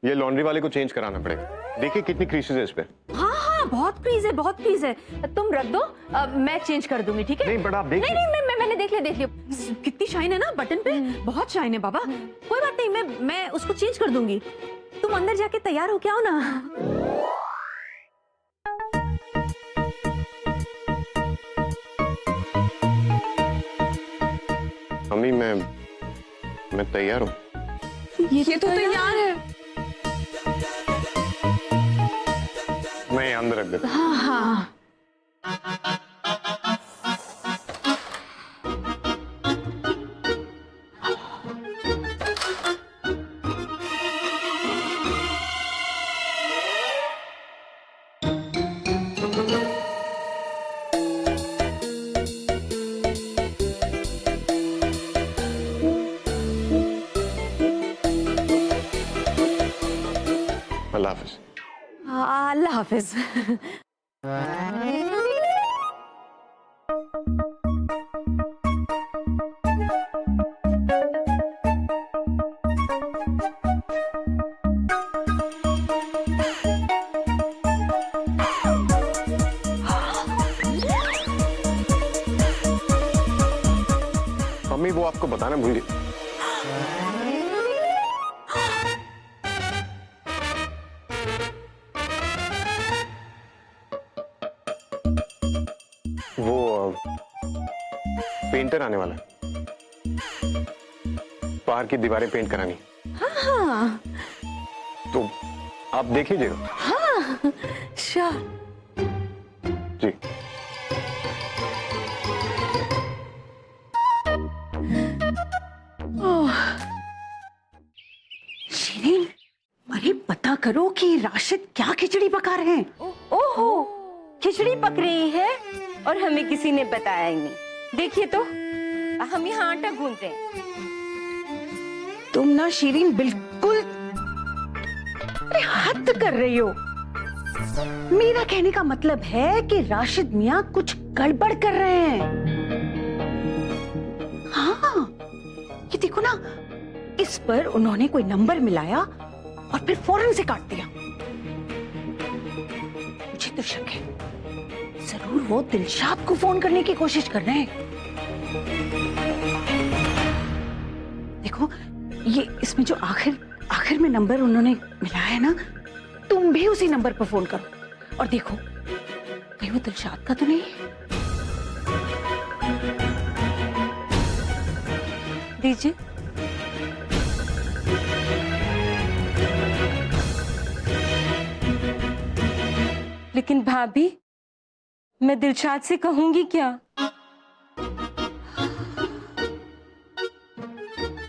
ये लॉन्ड्री वाले को चेंज कराना पड़ेगा। देखिए कितनी क्रीसेस है इस पे। हाँ हाँ, बहुत क्रीज है, बहुत क्रीज है। तुम रख दो, मैं चेंज कर दूंगी, ठीक है? नहीं बट आप देखिए। नहीं नहीं, मैंने देख लिया। कितनी शाइन है ना बटन पे, बहुत शाइन है बाबा। कोई बात नहीं, मैं उसको चेंज कर दूंगी। तुम अंदर जाके तैयार हो के आओ ना। मम्मी मैं तैयार हूँ। ये तो तैयार है। मैं अंदर रख देता हूँ। हाँ हाँ। अल्लाह हाफिज। अल्लाह हाफिज। मम्मी वो आपको बताना भूल गई। वो पेंटर आने वाला है, बाहर की दीवारें पेंट करानी। हाँ तो आप देख लीजिएगा। हाँ, श्योर। जी। शिरीन, अरे पता करो कि राशिद क्या खिचड़ी पका रहे हैं। ओहो, खिचड़ी पक रही है और हमें किसी ने बताया ही नहीं। देखिए तो, हम यहाँ आटा गूंद रहे हैं। तुम ना शिरीन बिल्कुल अरे हद कर रही हो। मेरा कहने का मतलब है कि राशिद मियाँ कुछ गड़बड़ कर रहे हैं। हाँ, ये देखो ना, इस पर उन्होंने कोई नंबर मिलाया और फिर फौरन से काट दिया। मुझे तो शक है, जरूर वो दिलशाद को फोन करने की कोशिश कर रहे हैं। देखो, ये इसमें जो आखिर में नंबर उन्होंने मिलाया है ना, तुम भी उसी नंबर पर फोन करो और देखो कहीं वो दिलशाद का तो नहीं है। दीजिए। लेकिन भाभी, मैं दिलशाद से कहूंगी क्या?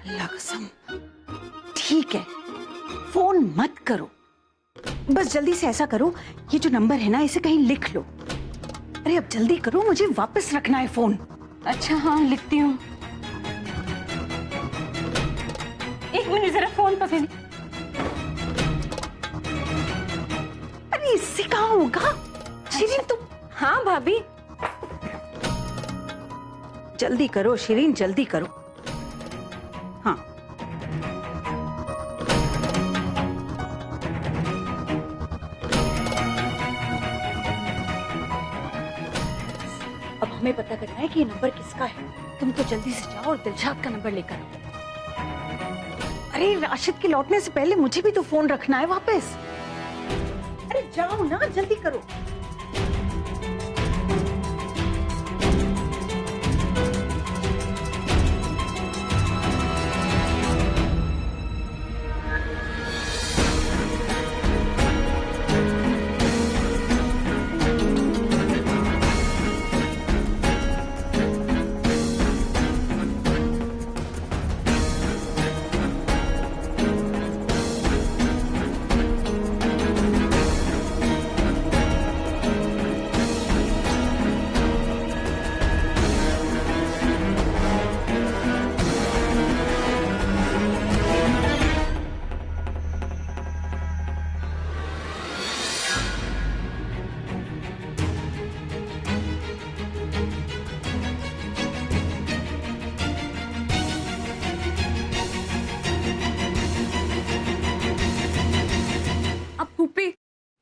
अल्लाह कसम, ठीक है, फोन मत करो। बस जल्दी से ऐसा करो, ये जो नंबर है ना, इसे कहीं लिख लो। अरे अब जल्दी करो, मुझे वापस रखना है फोन। अच्छा हाँ, लिखती हूँ। एक मिनट, जरा फोन पकड़। अरे इससे कहाँ होगा शिरीन, तुम। हाँ भाभी। जल्दी करो शिरीन, जल्दी करो। हाँ, अब हमें पता करना है कि ये नंबर किसका है। तुम तो जल्दी से जाओ और दिलशाद का नंबर लेकर आओ। अरे राशिद के लौटने से पहले मुझे भी तो फोन रखना है वापस। अरे जाओ ना, जल्दी करो।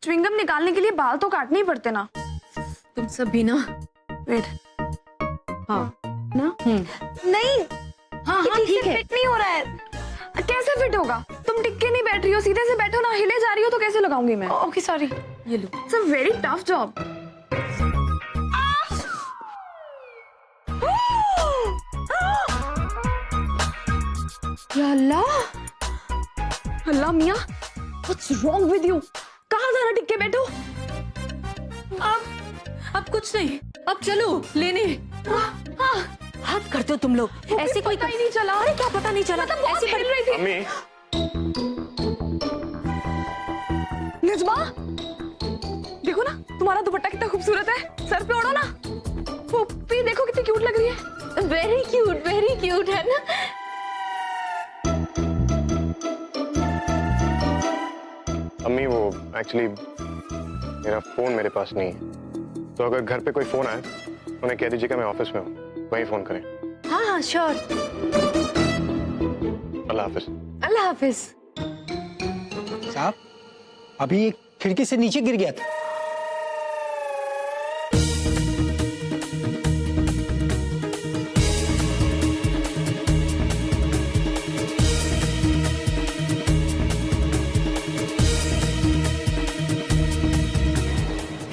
च्युइंगम निकालने के लिए बाल तो काटने ही पड़ते ना। तुम सब भी ना। वेट। हाँ ना। नहीं, हाँ ये हाँ ठीक ठीक से है। फिट नहीं हो रहा है। कैसे फिट होगा? तुम टिक के नहीं बैठ रही हो, सीधे से बैठो ना। हिले जा रही हो तो कैसे लगाऊंगी मैं? Okay sorry. ये लो। It's a very tough job. Allah Allah मियाँ, व्हाट्स रॉन्ग विद यू? कहाँ जाना, टिक के बैठो। अब कुछ नहीं, अब चलो लेने। हाथ करते हो तुम लोग ऐसे। कोई पता ही नहीं चला। अरे क्या पता नहीं चला? मतलब बहुत ऐसी हिल रही थी। अम्मी, निजमा, देखो ना तुम्हारा दुपट्टा कितना खूबसूरत है। सर पे ओढ़ो ना। पुप्पी देखो कितनी क्यूट लग रही है। वेरी क्यूट है ना। अम्मी वो एक्चुअली मेरा फोन मेरे पास नहीं है, तो अगर घर पे कोई फोन आए उन्हें कह दीजिएगा मैं ऑफिस में हूँ, वहीं फोन करें। हाँ हाँ श्योर। अल्लाह हाफिज। अल्लाह हाफिज। साहब, अभी एक खिड़की से नीचे गिर गया था।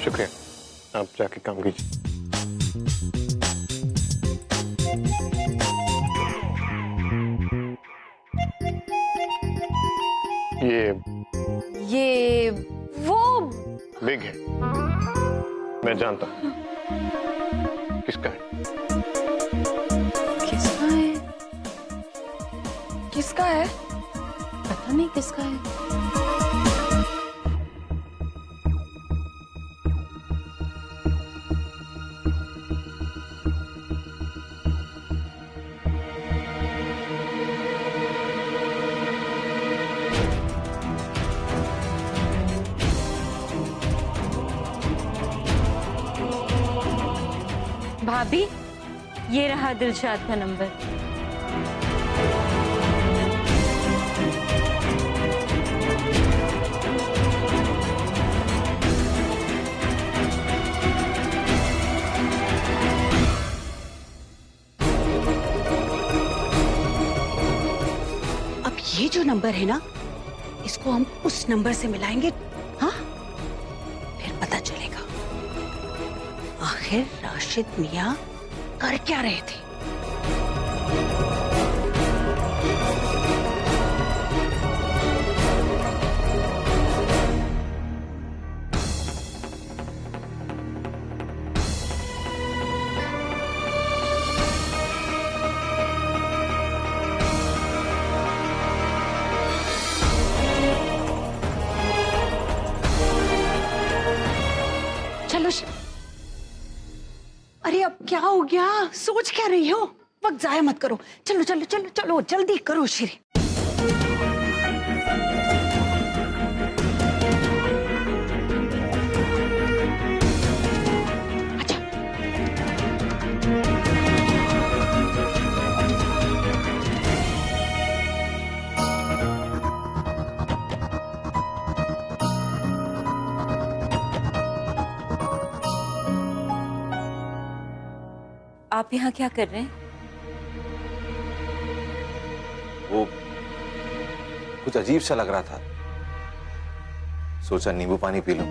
शुक्रिया, आप जाके काम कीजिए। ये वो बिग है, मैं जानता हूँ किसका है। किसका है? किसका है? पता नहीं किसका है। भाभी, ये रहा दिलशाद का नंबर। अब ये जो नंबर है ना, इसको हम उस नंबर से मिलाएंगे। हाँ, फिर पता चलेगा आखिर राशिद मियां कर क्या रहे थे। चलो अरे अब क्या हो गया? सोच क्या रही हो? वक्त जाया मत करो। चलो चलो चलो चलो, जल्दी करो श्री। अच्छा, आप यहाँ क्या कर रहे हैं? वो कुछ अजीब सा लग रहा था, सोचा नींबू पानी पी लूं।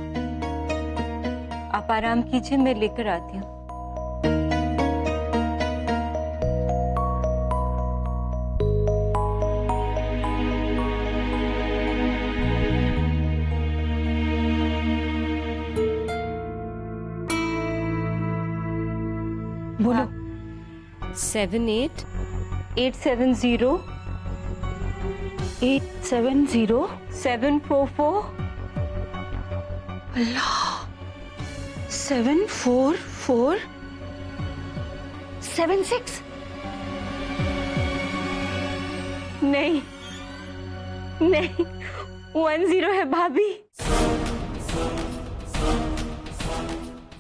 आप आराम कीजिए, मैं लेकर आती हूँ। बोलो। 78-870 870 744 74476। नहीं नहीं, 10 है भाभी।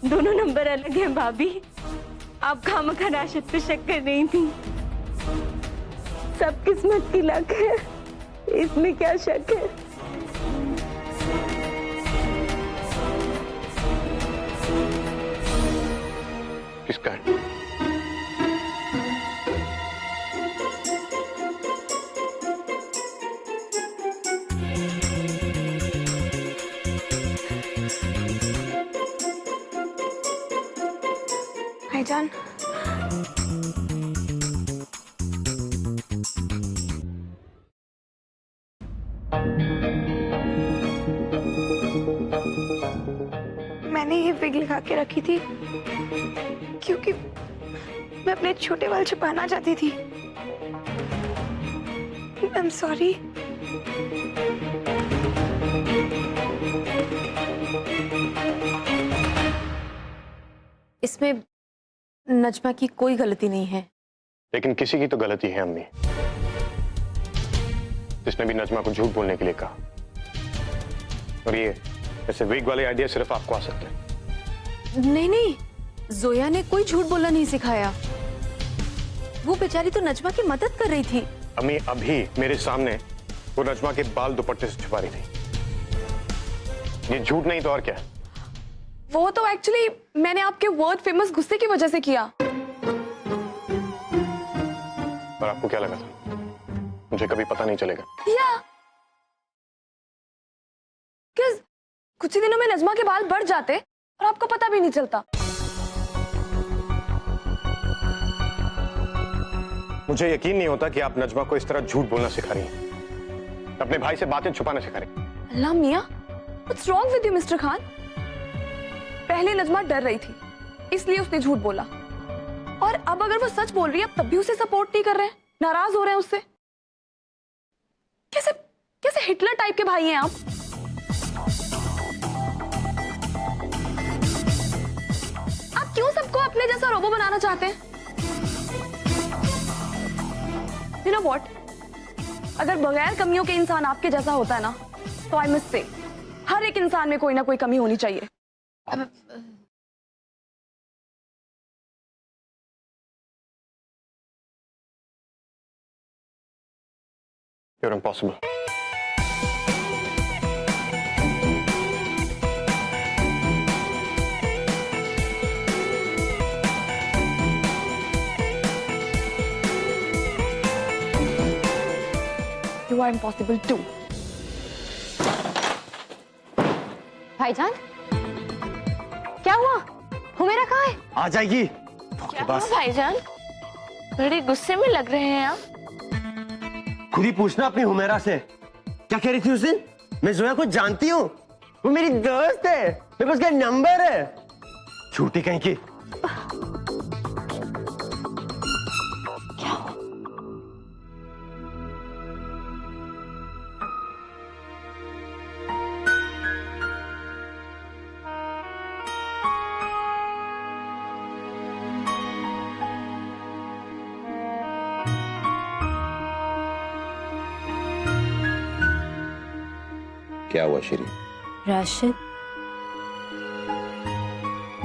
दोनों नंबर अलग हैं भाभी। आप खामखा राशिद पे शक कर रही थी। सब किस्मत की लक है, इसमें क्या शक है। नमस्कार। भाईजान, मैंने ये विग लगा के रखी थी क्योंकि मैं अपने छोटे बाल छुपाना चाहती थी। I am sorry. इसमें नजमा की कोई गलती नहीं है। लेकिन किसी की तो गलती है अम्मी, जिसने भी नजमा को झूठ बोलने के लिए कहा। और ये ऐसे वीक वाले आइडिया सिर्फ आपको आ सकते हैं। नहीं नहीं, जोया ने कोई झूठ बोलना नहीं सिखाया। वो बेचारी तो नजमा की मदद कर रही थी। अम्मी अभी मेरे सामने वो नजमा के बाल दुपट्टे से छुपा रही थी। ये झूठ नहीं तो और क्या है? वो तो एक्चुअली मैंने आपके वर्ल्ड फेमस गुस्से की वजह से किया। और आपको क्या लगा था मुझे कभी पता नहीं चलेगा? या कुछ ही दिनों में नजमा के बाल बढ़ जाते और आपको पता भी नहीं चलता। मुझे यकीन नहीं होता कि आप नजमा को इस तरह झूठ बोलना सिखा रही हैं, अपने भाई से बातें छुपाना सिखा रही हैं। अल्लाह मियां, what's wrong with you mister Khan? पहले नजमा डर रही थी इसलिए उसने झूठ बोला, और अब अगर वो सच बोल रही है तब भी उसे सपोर्ट नहीं कर रहे हैं, नाराज हो रहे हैं उससे। कैसे कैसे हिटलर टाइप के भाई हैं आप? आप क्यों सबको अपने जैसा रोबो बनाना चाहते हैं? You know what? अगर बगैर कमियों के इंसान आपके जैसा होता है ना, तो आई मस्ट से हर एक इंसान में कोई ना कोई कमी होनी चाहिए। You're impossible. You are impossible too. भाईजान, क्या हुआ? हुमेरा कहाँ है? आ जाएगी के पास। भाईजान, बड़े गुस्से में लग रहे हैं आप। खुद ही पूछना अपनी हुमेरा से, क्या कह रही थी उस दिन? मैं जोया को जानती हूँ, वो मेरी दोस्त है, मेरे पास उसका नंबर है। झूठी कहीं की। क्या हुआ श्री? राशिद,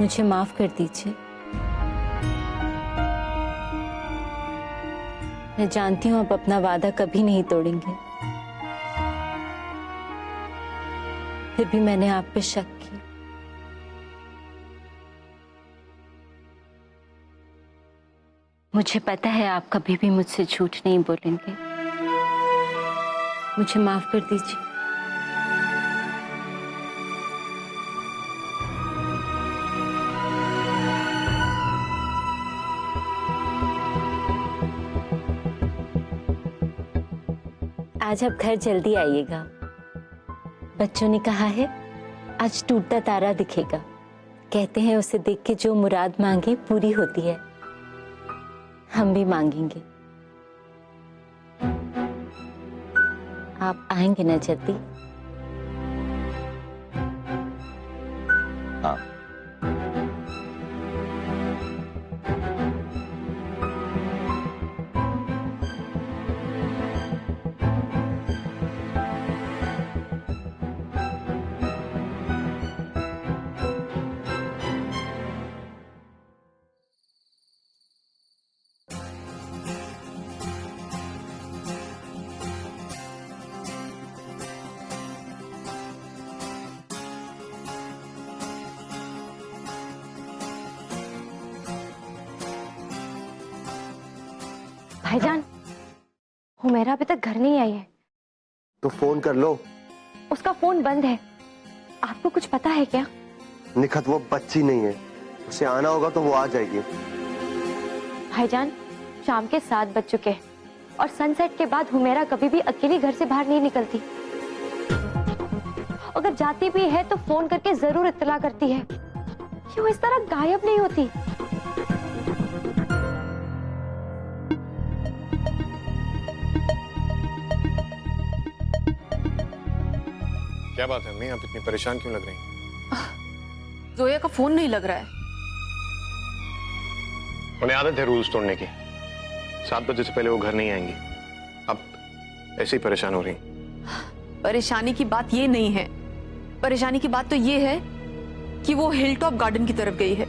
मुझे माफ कर दीजिए। मैं जानती हूँ आप अपना वादा कभी नहीं तोड़ेंगे, फिर भी मैंने आप पे शक किया। मुझे पता है आप कभी भी मुझसे झूठ नहीं बोलेंगे। मुझे माफ कर दीजिए। आज आप घर जल्दी आइएगा। बच्चों ने कहा है आज टूटता तारा दिखेगा। कहते हैं उसे देख के जो मुराद मांगे पूरी होती है। हम भी मांगेंगे। आप आएंगे ना जल्दी? हाँ। भाईजान, हुमेरा अभी तक घर नहीं आई है। तो फोन कर लो। उसका फोन बंद है। आपको कुछ पता है क्या? निखत वो बच्ची नहीं है, उसे आना होगा तो वो आ जाएगी। भाईजान, शाम के 7 बज चुके हैं और सनसेट के बाद हुमेरा कभी भी अकेली घर से बाहर नहीं निकलती। अगर जाती भी है तो फोन करके जरूर इत्तला करती है। क्यों इस तरह गायब नहीं होती? क्या बात है अम्मी, आप इतनी परेशान क्यों लग रही हैं? जोया का फोन नहीं लग रहा है। उन्हें आदत है रूल्स तोड़ने की। 7 बजे से पहले वो घर नहीं आएंगी। अब ऐसे ही परेशान हो रही। परेशानी की बात ये नहीं है। परेशानी की बात तो ये है कि वो हिलटॉप गार्डन की तरफ गई है।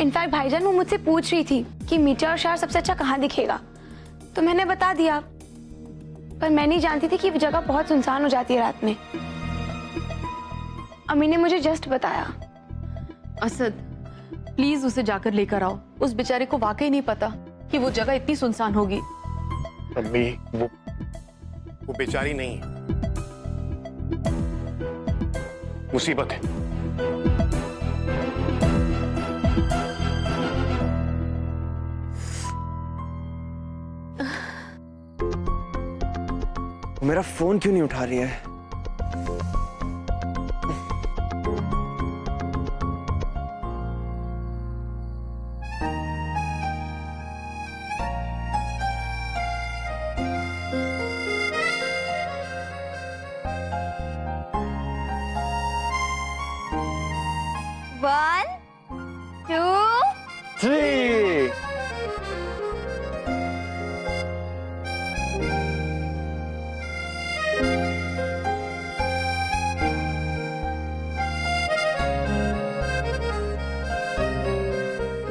इनफैक्ट भाईजान वो मुझसे पूछ रही थी कि मीठा और शहर सबसे अच्छा कहाँ दिखेगा, तो मैंने बता दिया। पर मैं नहीं जानती थी कि वो जगह बहुत सुनसान हो जाती है रात में। अम्मी ने मुझे जस्ट बताया। असद, प्लीज उसे जाकर लेकर आओ। उस बेचारे को वाकई नहीं पता कि वो जगह इतनी सुनसान होगी। अम्मी वो बेचारी नहीं है, मुसीबत है। मेरा फोन क्यों नहीं उठा रही है? One, 2, 3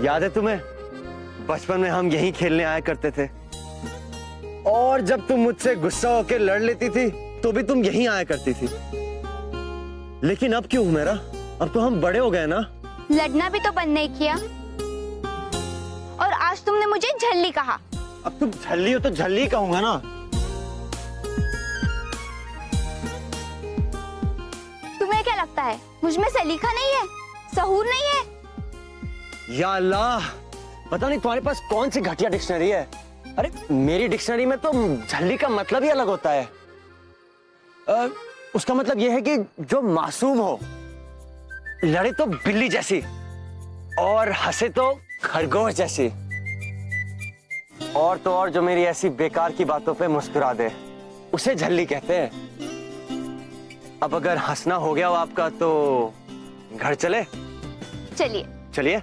याद है तुम्हें? बचपन में हम यहीं खेलने आया करते थे और जब तुम मुझसे गुस्सा होकर लड़ लेती थी तो भी तुम यहीं आया करती थी। लेकिन अब क्यों हुमेरा? अब तो हम बड़े हो गए ना। लड़ना भी तो बंद नहीं किया। और आज तुमने मुझे झल्ली कहा। अब तुम झल्ली हो तो झल्ली कहूंगा ना। तुम्हें क्या लगता है मुझ में सलीका नहीं है, सहूर नहीं है? या अल्लाह, पता नहीं तुम्हारे पास कौन सी घटिया डिक्शनरी है। अरे मेरी डिक्शनरी में तो झल्ली का मतलब ही अलग होता है। उसका मतलब यह है कि जो मासूम हो, लड़े तो बिल्ली जैसी और हंसे तो खरगोश जैसी, और तो और जो मेरी ऐसी बेकार की बातों पे मुस्कुरा दे, उसे झल्ली कहते हैं। अब अगर हंसना हो गया हो आपका तो घर चले? चलिए। चलिए।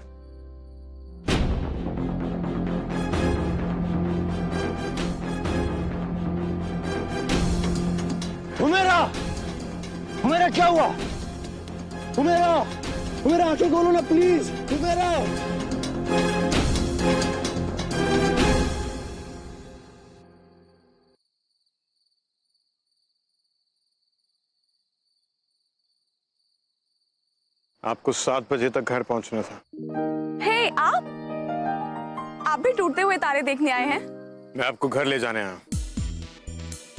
हुमेरा, हुमेरा क्या हुआ? हुमेरा, हुमेरा आंखें खोलो ना प्लीज। हुमेरा, आपको 7 बजे तक घर पहुंचना था। हे, आप भी टूटते हुए तारे देखने आए हैं? मैं आपको घर ले जाने आया।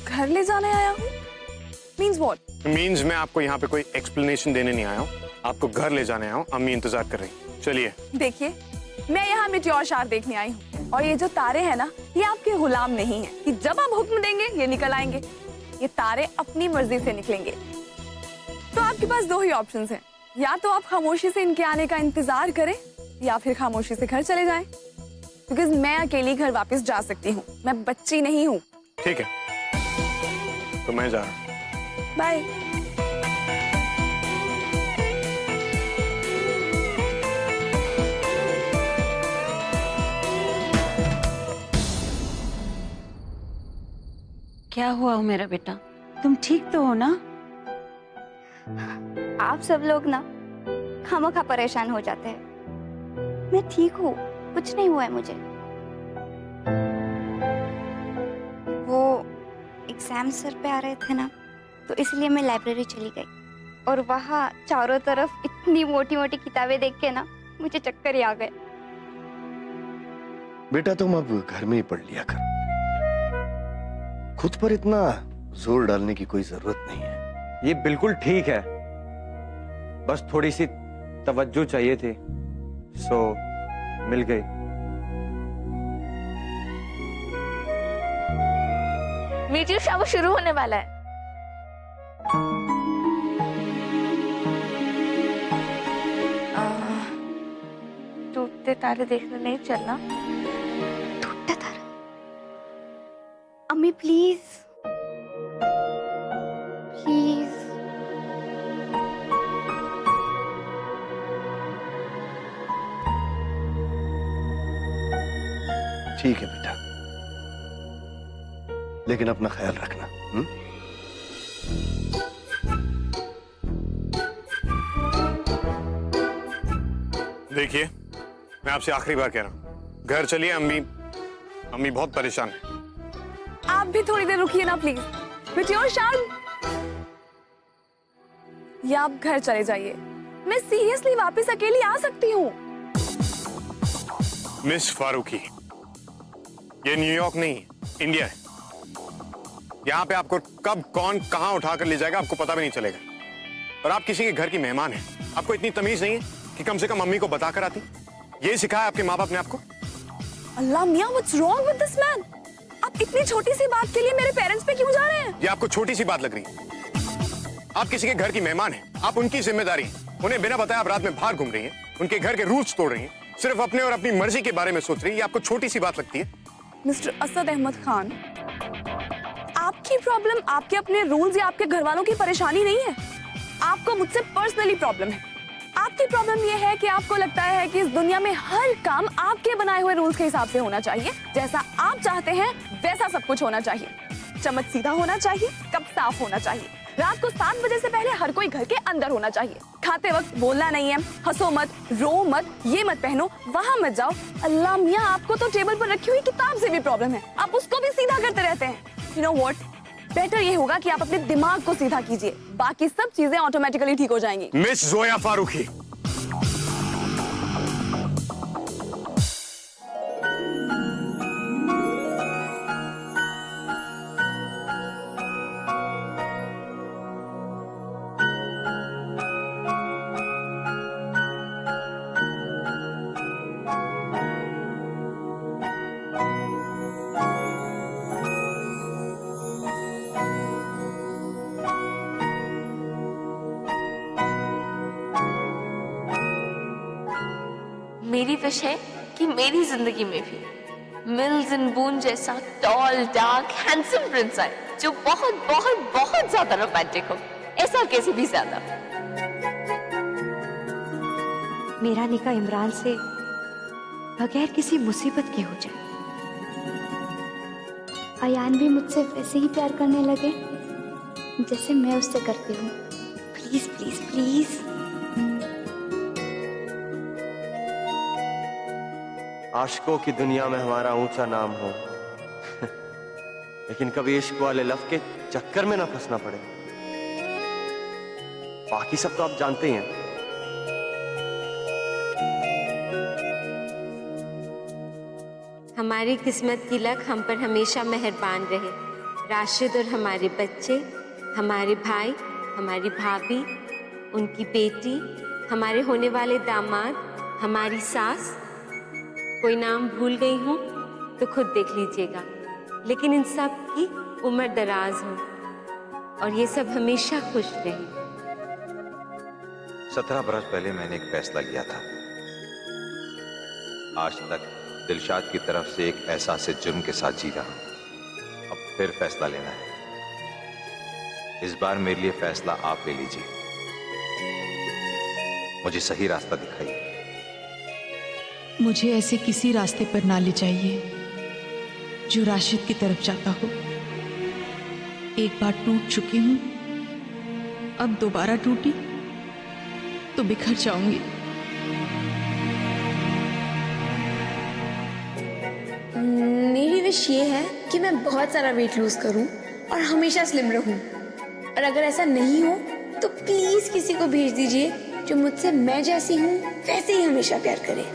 घर ले जाने आया हूँ? Means what? मीन्स मैं आपको यहाँ पे कोई एक्सप्लेनेशन देने नहीं आया हूँ, आपको घर ले जाने आया हूँ। अम्मी इंतजार कर रही। चलिए। देखिए, मैं यहाँ मेटेओर शावर देखने आई हूँ और ये जो तारे हैं ना, ये आपके गुलाम नहीं है कि जब आप हुक्म देंगे ये निकल आएंगे। ये तारे अपनी मर्जी से निकलेंगे। तो आपके पास 2 ही ऑप्शंस हैं, या तो आप खामोशी से इनके आने का इंतजार करें या फिर खामोशी से घर चले जाएं। बिकॉज मैं अकेली घर वापस जा सकती हूँ, मैं बच्ची नहीं हूँ। ठीक है, तो मैं जा रहा हूँ। बाय। क्या हुआ हो मेरा बेटा? तुम ठीक तो हो ना? आप सब लोग ना खामखा परेशान हो जाते हैं। मैं ठीक हूँ, कुछ नहीं हुआ है मुझे। वो एग्जाम सर पे आ रहे थे ना, तो इसलिए मैं लाइब्रेरी चली गई और वहाँ चारों तरफ इतनी मोटी मोटी किताबें देख के ना मुझे चक्कर ही आ गए। बेटा तुम अब घर में ही पढ़ लिया कर, खुद पर इतना जोर डालने की कोई जरूरत नहीं है। ये बिल्कुल ठीक है, बस थोड़ी सी तवज्जो चाहिए थी, सो मिल गई। मीटिंग शाम शुरू होने वाला है। टूटते तारे देखने नहीं चलना। टूटा तारा। अम्मी प्लीज प्लीज। ठीक है बेटा, लेकिन अपना ख्याल रखना। देखिए, मैं आपसे आखिरी बार कह रहा हूँ, घर चलिए। अम्मी बहुत परेशान है। आप भी थोड़ी देर रुकिए ना प्लीज। बिटिया शाम, या आप घर चले जाइए। मैं सीरियसली वापस अकेली आ सकती हूँ। मिस फारूकी, ये न्यूयॉर्क नहीं है, इंडिया है। यहाँ पे आपको कब कौन कहाँ उठा कर ले जाएगा आपको पता भी नहीं चलेगा। और आप किसी के घर की मेहमान हैं, आपको इतनी तमीज नहीं है कि कम से कम मम्मी को बता कर आती। ये सिखाया आपके माँ बाप ने आपको? अल्लाह मियां, what's wrong with this man? आप इतनी छोटी सी बात के लिए मेरे पेरेंट्स पे क्यों जा रहे हैं? ये आपको छोटी सी बात लग रही है? आप किसी के घर की मेहमान हैं, आप उनकी जिम्मेदारी है। उन्हें बिना बताए आप रात में बाहर घूम रही हैं, उनके घर के रूल्स तोड़ रही हैं, सिर्फ अपने और अपनी मर्जी के बारे में सोच रही है। ये आपको छोटी सी बात लगती है? मिस्टर असद अहमद खान, आपकी प्रॉब्लम आपके अपने रूल्स या आपके घर वालों की परेशानी नहीं है। आपको मुझसे पर्सनली प्रॉब्लम है। आपकी प्रॉब्लम यह है कि आपको लगता है कि इस दुनिया में हर काम आपके बनाए हुए रूल्स के हिसाब से होना चाहिए। जैसा आप चाहते हैं वैसा सब कुछ होना चाहिए। चम्मच सीधा होना चाहिए, कप साफ होना चाहिए, रात को 7 बजे से पहले हर कोई घर के अंदर होना चाहिए, खाते वक्त बोलना नहीं है, हंसो मत, रो मत, ये मत पहनो, वहां मत जाओ। अल्लाह मियां, आपको तो टेबल पर रखी हुई किताब से भी प्रॉब्लम है, आप उसको भी सीधा करते रहते हैं। यू नो व्हाट, बेटर ये होगा कि आप अपने दिमाग को सीधा कीजिए, बाकी सब चीजें ऑटोमेटिकली ठीक हो जाएंगी। मिस जोया फारूकी, मेरी विश है कि मेरी जिंदगी में भी मिल्स इन बून जैसा टॉल डार्क हैंडसम प्रिंस आए, जो बहुत बहुत बहुत ज्यादा रोमांटिक हो, ऐसा कैसे भी ज्यादा। मेरा निकाह इमरान से बगैर किसी मुसीबत के हो जाए। अयान भी मुझसे वैसे ही प्यार करने लगे जैसे मैं उससे करती हूँ। Please please please. आशिकों की दुनिया में हमारा ऊंचा नाम हो लेकिन कभी इश्क वाले लफ्ज के चक्कर में ना फंसना पड़े। बाकी सब तो आप जानते ही हैं। हमारी किस्मत की लक हम पर हमेशा मेहरबान रहे। राशिद और हमारे बच्चे, हमारे भाई, हमारी भाभी, उनकी बेटी, हमारे होने वाले दामाद, हमारी सास। कोई नाम भूल गई हूँ तो खुद देख लीजिएगा, लेकिन इन सब की उम्र दराज हो और ये सब हमेशा खुश रहे। 17 बरस पहले मैंने एक फैसला लिया था। आज तक दिलशाद की तरफ से एक एहसास जुर्म के साथ जी रहा हूं। अब फिर फैसला लेना है। इस बार मेरे लिए फैसला आप ले लीजिए। मुझे सही रास्ता दिखाइए। मुझे ऐसे किसी रास्ते पर ना ले जाइए जो राशिद की तरफ जाता हो। एक बार टूट चुकी हूं, अब दोबारा टूटी तो बिखर जाऊंगी। मेरी विश ये है कि मैं बहुत सारा वेट लूज करूं और हमेशा स्लिम रहूं। और अगर ऐसा नहीं हो तो प्लीज किसी को भेज दीजिए जो मुझसे मैं जैसी हूं वैसे ही हमेशा प्यार करे।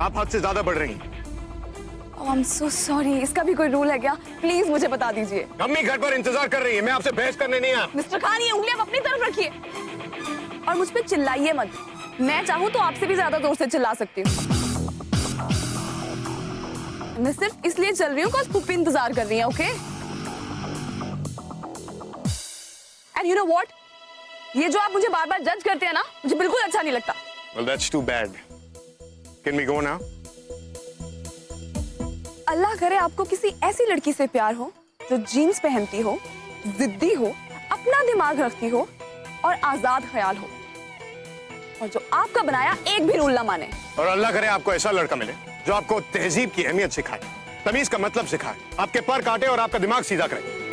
आप हद से ज्यादा बढ़ रही हैं। आई एम सो सॉरी, इसका भी कोई रूल है क्या? प्लीज मुझे बता दीजिए। अम्मी घर पर इंतजार कर रही है, मैं आपसे बहस करने नहीं आया। मिस्टर खान, ये उंगलियां अपनी तरफ रखिए और मुझ पे चिल्लाइए मत। मैं चाहूँ तो आपसे भी ज्यादा जोर से चिल्ला सकती हूँ। मैं सिर्फ इसलिए चल रही हूँ बिकॉज़ पुप्पी इंतजार कर रही है, okay? And you know what, ये जो आप मुझे बार बार जज करते हैं ना, मुझे बिल्कुल अच्छा नहीं लगता। Well, that's too bad. Can we go now? अल्लाह करे आपको किसी ऐसी लड़की से प्यार हो जो जीन्स पहनती हो, जिद्दी हो, अपना दिमाग रखती हो और आजाद ख्याल हो, और जो आपका बनाया एक भी रूल ना माने। और अल्लाह करे आपको ऐसा लड़का मिले जो आपको तहजीब की अहमियत सिखाए, तमीज का मतलब सिखाए, आपके पर काटे और आपका दिमाग सीधा करे।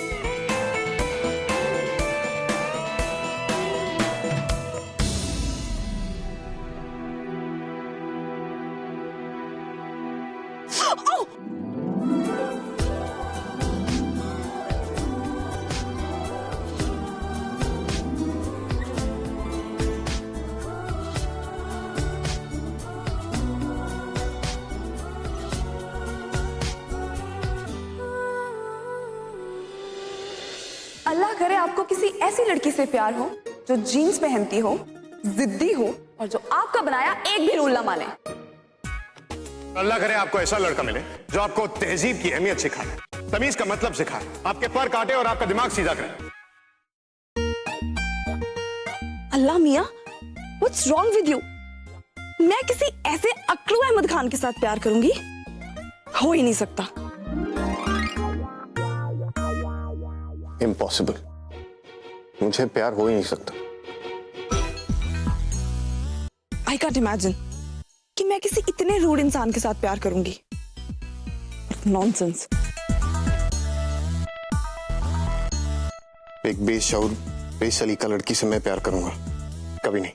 अल्लाह करे आपको किसी ऐसी लड़की से प्यार हो जो जीन्स पहनती हो, जिद्दी हो और जो आपका बनाया एक भी रूल ना माने। अल्लाह करे आपको ऐसा लड़का मिले जो आपको तहजीब की अहमियत सिखाए, तमीज का मतलब सिखाए, आपके पर काटे और आपका दिमाग सीधा करे। अल्लाह मियाँ, व्हाट्स रॉन्ग विद यू? मैं किसी ऐसे अक्लू अहमद खान के साथ प्यार करूंगी? हो ही नहीं सकता। इम्पॉसिबल, मुझे प्यार हो ही नहीं सकता। आई कांट इमेजिन कि मैं किसी इतने रूड इंसान के साथ प्यार करूंगी। नॉनसेंस। एक बेशऊर, बेसलीका लड़की से मैं प्यार करूंगा? कभी नहीं।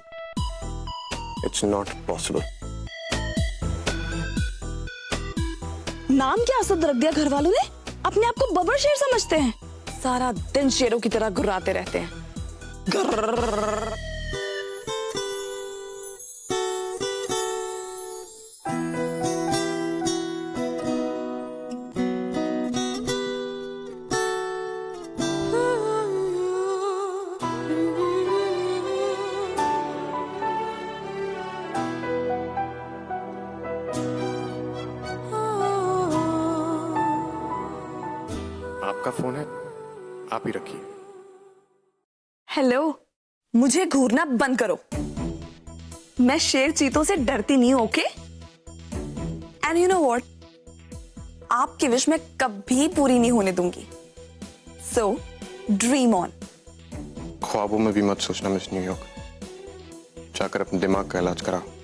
It's not possible. नाम क्या असद रख दिया घर वालों ने? अपने आप को बबर शेर समझते हैं, सारा दिन शेरों की तरह गुर्राते रहते हैं। गर्र। आपका फोन है, आप ही रखिए। हेलो, मुझे घूरना बंद करो। मैं शेर चीतों से डरती नहीं हूं, okay? And you know what, आपकी विश मैं कभी पूरी नहीं होने दूंगी। सो ड्रीम ऑन। ख्वाबों में भी मत सोचना मिस न्यूयॉर्क, जाकर अपने दिमाग का इलाज कराओ।